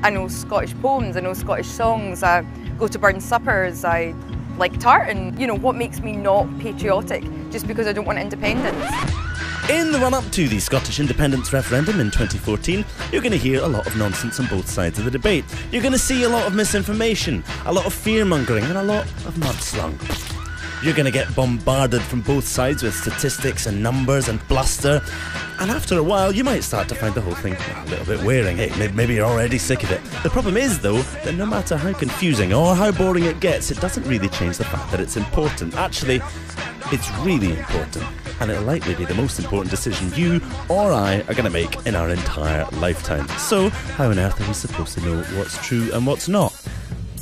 I know Scottish poems, I know Scottish songs, I go to burn suppers, I like tartan. You know, what makes me not patriotic just because I don't want independence? In the run-up to the Scottish independence referendum in 2014, you're going to hear a lot of nonsense on both sides of the debate. You're going to see a lot of misinformation, a lot of fear-mongering and a lot of mudslung. You're going to get bombarded from both sides with statistics and numbers and bluster, and after a while you might start to find the whole thing a little bit wearing. Hey, maybe you're already sick of it. The problem is, though, that no matter how confusing or how boring it gets, it doesn't really change the fact that it's important. Actually, it's really important, and it'll likely be the most important decision you or I are going to make in our entire lifetime. So, how on earth are we supposed to know what's true and what's not?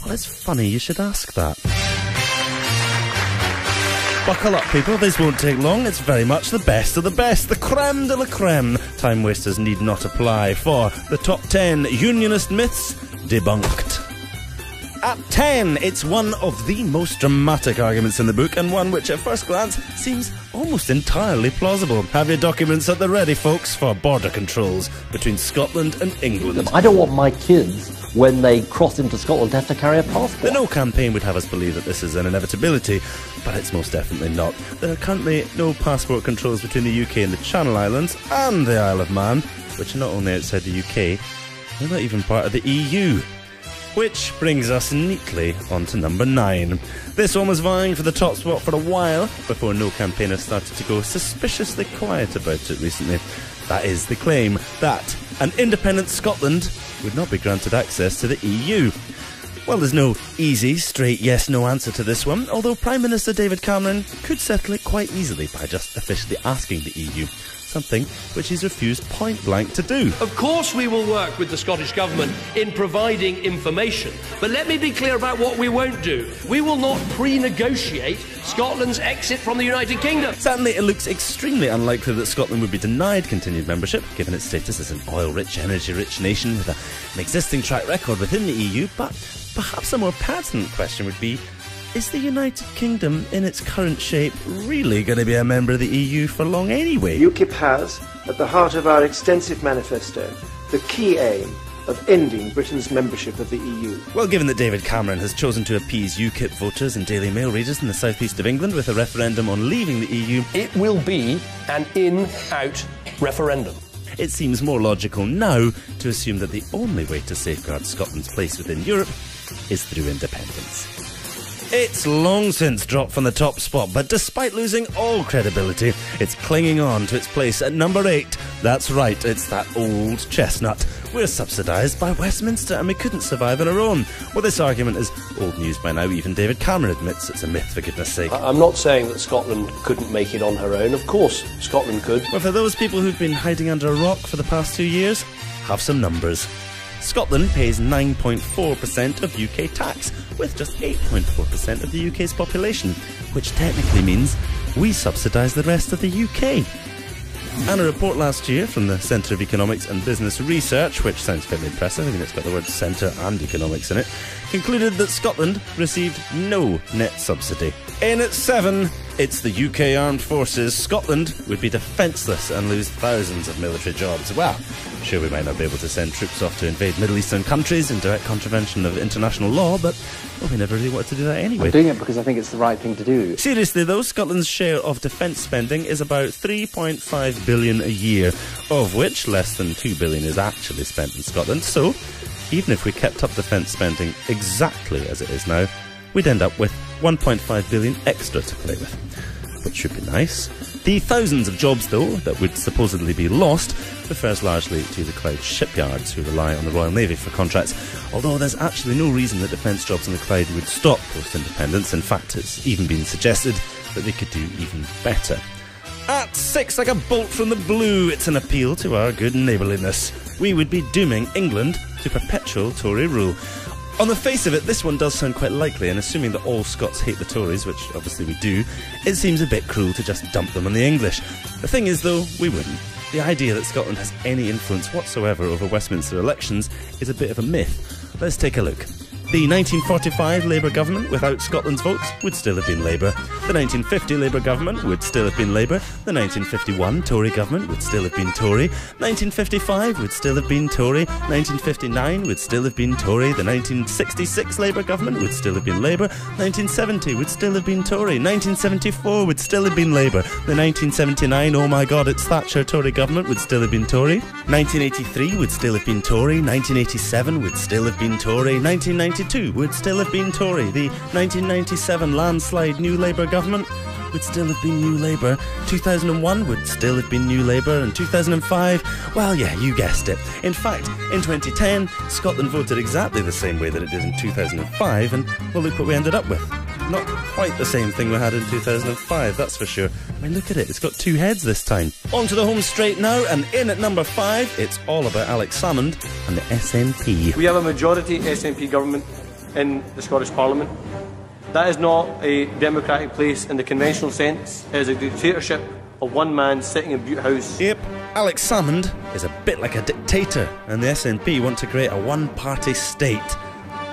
Well, it's funny you should ask that. Buckle up, people, this won't take long. It's very much the best of the best, the creme de la creme. Time wasters need not apply for the top 10 Unionist myths debunked. At 10, it's one of the most dramatic arguments in the book, and one which at first glance seems almost entirely plausible. Have your documents at the ready, folks, for border controls between Scotland and England. I don't want my kids, when they cross into Scotland, to have to carry a passport. The No campaign would have us believe that this is an inevitability, but it's most definitely not. There are currently no passport controls between the UK and the Channel Islands and the Isle of Man, which are not only outside the UK, they're not even part of the EU. Which brings us neatly onto number 9. This one was vying for the top spot for a while, before No campaigners started to go suspiciously quiet about it recently. That is the claim that an independent Scotland would not be granted access to the EU. Well, there's no easy, straight yes-no answer to this one, although Prime Minister David Cameron could settle it quite easily by just officially asking the EU, something which he's refused point-blank to do. Of course we will work with the Scottish Government in providing information, but let me be clear about what we won't do. We will not pre-negotiate Scotland's exit from the United Kingdom. Certainly, it looks extremely unlikely that Scotland would be denied continued membership, given its status as an oil-rich, energy-rich nation with an existing track record within the EU, but perhaps a more pertinent question would be, is the United Kingdom, in its current shape, really going to be a member of the EU for long anyway? UKIP has, at the heart of our extensive manifesto, the key aim of ending Britain's membership of the EU. Well, given that David Cameron has chosen to appease UKIP voters and Daily Mail readers in the southeast of England with a referendum on leaving the EU, it will be an in-out referendum. It seems more logical now to assume that the only way to safeguard Scotland's place within Europe is through independence. It's long since dropped from the top spot, but despite losing all credibility, it's clinging on to its place at number 8. That's right, it's that old chestnut. We're subsidised by Westminster and we couldn't survive on our own. Well, this argument is old news by now. Even David Cameron admits it's a myth, for goodness sake. I'm not saying that Scotland couldn't make it on her own. Of course, Scotland could. Well, for those people who've been hiding under a rock for the past 2 years, have some numbers. Scotland pays 9.4% of UK tax, with just 8.4% of the UK's population, which technically means we subsidise the rest of the UK. And a report last year from the Centre of Economics and Business Research, which sounds fairly impressive, I mean it's got the word centre and economics in it, concluded that Scotland received no net subsidy. In at 7, it's the UK Armed Forces. Scotland would be defenceless and lose thousands of military jobs. Well, sure, we might not be able to send troops off to invade Middle Eastern countries in direct contravention of international law, but well, we never really wanted to do that anyway. I'm doing it because I think it's the right thing to do. Seriously though, Scotland's share of defence spending is about 3.5 billion a year, of which less than 2 billion is actually spent in Scotland. So, even if we kept up defence spending exactly as it is now, we'd end up with 1.5 billion extra to play with, which should be nice. The thousands of jobs, though, that would supposedly be lost refers largely to the Clyde shipyards, who rely on the Royal Navy for contracts, although there's actually no reason that defence jobs in the Clyde would stop post-independence. In fact, it's even been suggested that they could do even better. At 6, like a bolt from the blue, it's an appeal to our good neighbourliness. We would be dooming England to perpetual Tory rule. On the face of it, this one does sound quite likely, and assuming that all Scots hate the Tories, which obviously we do, it seems a bit cruel to just dump them on the English. The thing is, though, we wouldn't. The idea that Scotland has any influence whatsoever over Westminster elections is a bit of a myth. Let's take a look. The 1945 Labour government, without Scotland's votes, would still have been Labour. The 1950 Labour government would still have been Labour. The 1951 Tory government would still have been Tory. 1955 would still have been Tory. 1959 would still have been Tory. The 1966 Labour government would still have been Labour. 1970 would still have been Tory. 1974 would still have been Labour. The 1979, oh my god, it's Thatcher Tory government would still have been Tory. 1983 would still have been Tory. 1987 would still have been Tory. 1992 would still have been Tory. The 1997 landslide New Labour government would still have been New Labour. 2001 would still have been New Labour. And 2005, well, yeah, you guessed it. In fact, in 2010, Scotland voted exactly the same way that it did in 2005, and well, look what we ended up with. Not quite the same thing we had in 2005, that's for sure. I mean, look at it, it's got two heads this time. On to the home straight now, and in at number 5, it's all about Alex Salmond and the SNP. We have a majority SNP government in the Scottish Parliament. That is not a democratic place in the conventional sense. It is a dictatorship of one man sitting in Butte House. Yep, Alex Salmond is a bit like a dictator, and the SNP want to create a one-party state.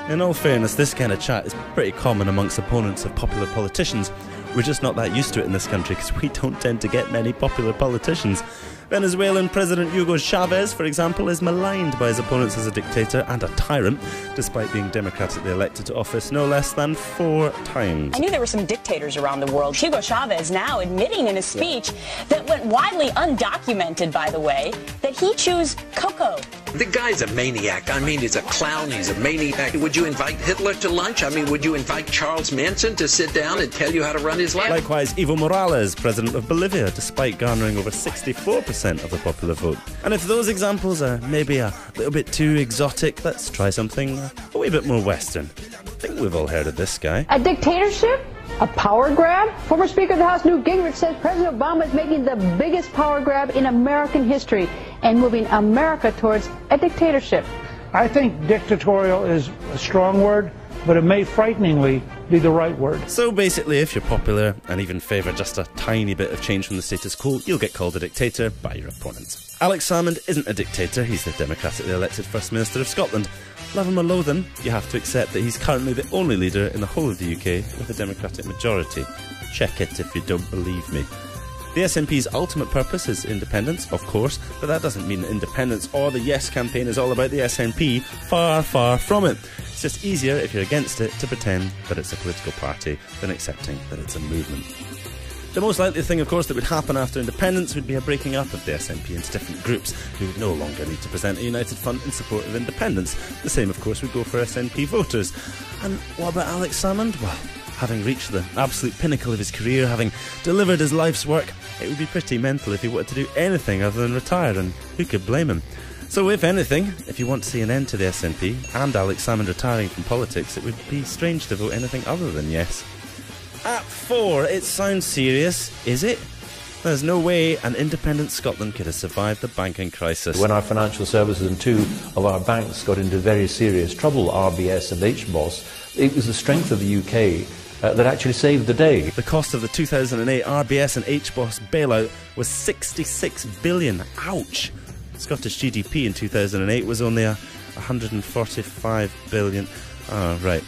In all fairness, this kind of chat is pretty common amongst opponents of popular politicians. We're just not that used to it in this country because we don't tend to get many popular politicians. Venezuelan President Hugo Chavez, for example, is maligned by his opponents as a dictator and a tyrant, despite being democratically elected to office no less than 4 times. I knew there were some dictators around the world. Hugo Chavez now admitting in a speech that went widely undocumented, by the way, that he chews cocoa. The guy's a maniac. I mean, he's a clown. He's a maniac. Would you invite Hitler to lunch? I mean, would you invite Charles Manson to sit down and tell you how to run his life? Likewise, Evo Morales, president of Bolivia, despite garnering over 64% of the popular vote. And if those examples are maybe a little bit too exotic, let's try something a wee bit more Western. I think we've all heard of this guy. A dictatorship? A power grab? Former Speaker of the House Newt Gingrich says President Obama is making the biggest power grab in American history and moving America towards a dictatorship. I think dictatorial is a strong word, but it may frighteningly be the right word. So basically, if you're popular and even favour just a tiny bit of change from the status quo, you'll get called a dictator by your opponents. Alex Salmond isn't a dictator, he's the democratically elected First Minister of Scotland. Love him or loathe him, you have to accept that he's currently the only leader in the whole of the UK with a democratic majority. Check it if you don't believe me. The SNP's ultimate purpose is independence, of course, but that doesn't mean that independence or the Yes campaign is all about the SNP. Far, far from it. It's just easier, if you're against it, to pretend that it's a political party than accepting that it's a movement. The most likely thing, of course, that would happen after independence would be a breaking up of the SNP into different groups who would no longer need to present a united front in support of independence. The same, of course, would go for SNP voters. And what about Alex Salmond? Well, having reached the absolute pinnacle of his career, having delivered his life's work, it would be pretty mental if he wanted to do anything other than retire, and who could blame him? So if anything, if you want to see an end to the SNP and Alex Salmond retiring from politics, it would be strange to vote anything other than yes. At 4, it sounds serious, is it? There's no way an independent Scotland could have survived the banking crisis. When our financial services and 2 of our banks got into very serious trouble, RBS and HBOS, it was the strength of the UK that actually saved the day. The cost of the 2008 RBS and HBOS bailout was 66 billion. Ouch! Scottish GDP in 2008 was only 145 billion. Oh, right.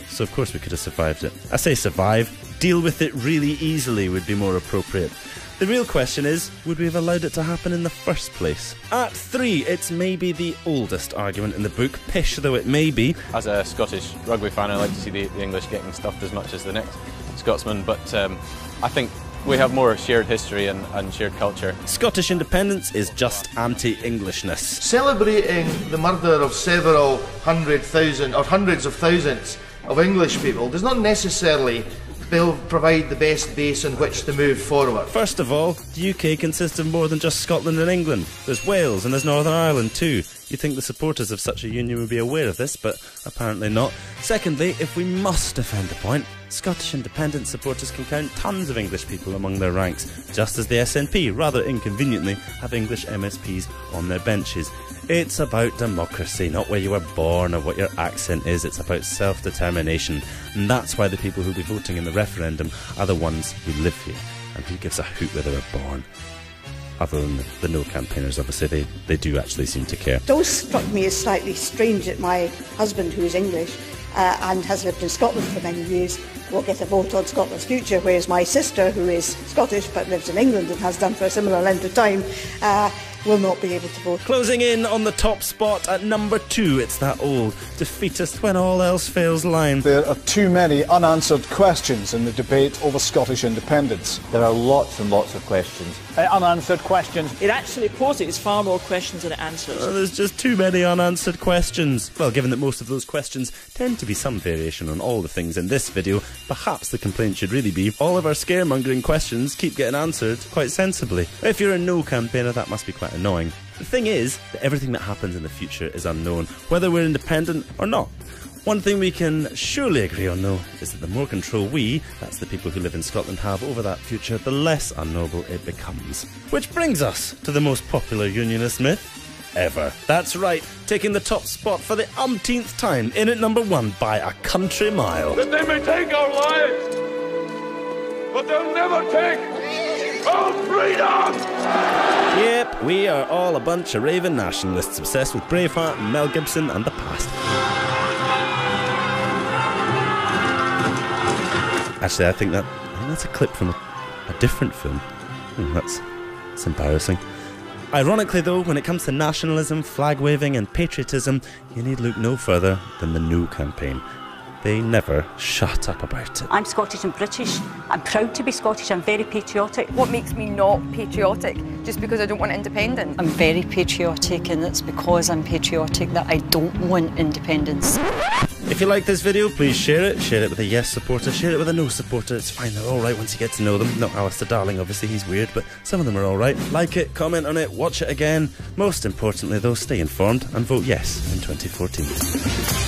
So of course we could have survived it. I say survive. Deal with it really easily would be more appropriate. The real question is, would we have allowed it to happen in the first place? At 3, it's maybe the oldest argument in the book, pish though it may be. As a Scottish rugby fan, I like to see the English getting stuffed as much as the next Scotsman, but I think we have more shared history and shared culture. Scottish independence is just anti-Englishness. Celebrating the murder of several hundreds of thousands of English people does not necessarily provide the best base on which to move forward. First of all, the UK consists of more than just Scotland and England. There's Wales and there's Northern Ireland too. You'd think the supporters of such a union would be aware of this, but apparently not. Secondly, if we must defend the point, Scottish independence supporters can count tons of English people among their ranks, just as the SNP, rather inconveniently, have English MSPs on their benches. It's about democracy, not where you were born or what your accent is. It's about self-determination. And that's why the people who'll be voting in the referendum are the ones who live here. And who gives a hoot where they were born? Other than the no campaigners, obviously, they do actually seem to care. It always struck me as slightly strange that my husband, who is English, and has lived in Scotland for many years will get a vote on Scotland's future, whereas my sister, who is Scottish but lives in England and has done for a similar length of time, will not be able to vote. Closing in on the top spot at number 2, it's that old defeatist when all else fails line. There are too many unanswered questions in the debate over Scottish independence. There are lots and lots of questions. Unanswered questions. It actually poses far more questions than it answers. There's just too many unanswered questions. Well, given that most of those questions tend to be some variation on all the things in this video, perhaps the complaint should really be all of our scaremongering questions keep getting answered quite sensibly. If you're a no campaigner, that must be quite annoying. The thing is that everything that happens in the future is unknown, whether we're independent or not. One thing we can surely agree on, though, is that the more control we, that's the people who live in Scotland, have over that future, the less unknowable it becomes. Which brings us to the most popular Unionist myth ever. That's right, taking the top spot for the umpteenth time, in at number 1 by a country mile. That they may take our lives, but they'll never take our freedom! Yep, we are all a bunch of raving nationalists obsessed with Braveheart, Mel Gibson and the past. Actually, I think that's a clip from a different film. That's embarrassing. Ironically though, when it comes to nationalism, flag waving and patriotism, you need look no further than the No campaign. They never shut up about it. I'm Scottish and British. I'm proud to be Scottish. I'm very patriotic. What makes me not patriotic? Just because I don't want independence? I'm very patriotic, and it's because I'm patriotic that I don't want independence. If you like this video, please share it. Share it with a yes supporter, share it with a no supporter. It's fine, they're alright once you get to know them. Not Alistair Darling, obviously, he's weird, but some of them are alright. Like it, comment on it, watch it again. Most importantly though, stay informed and vote yes in 2014.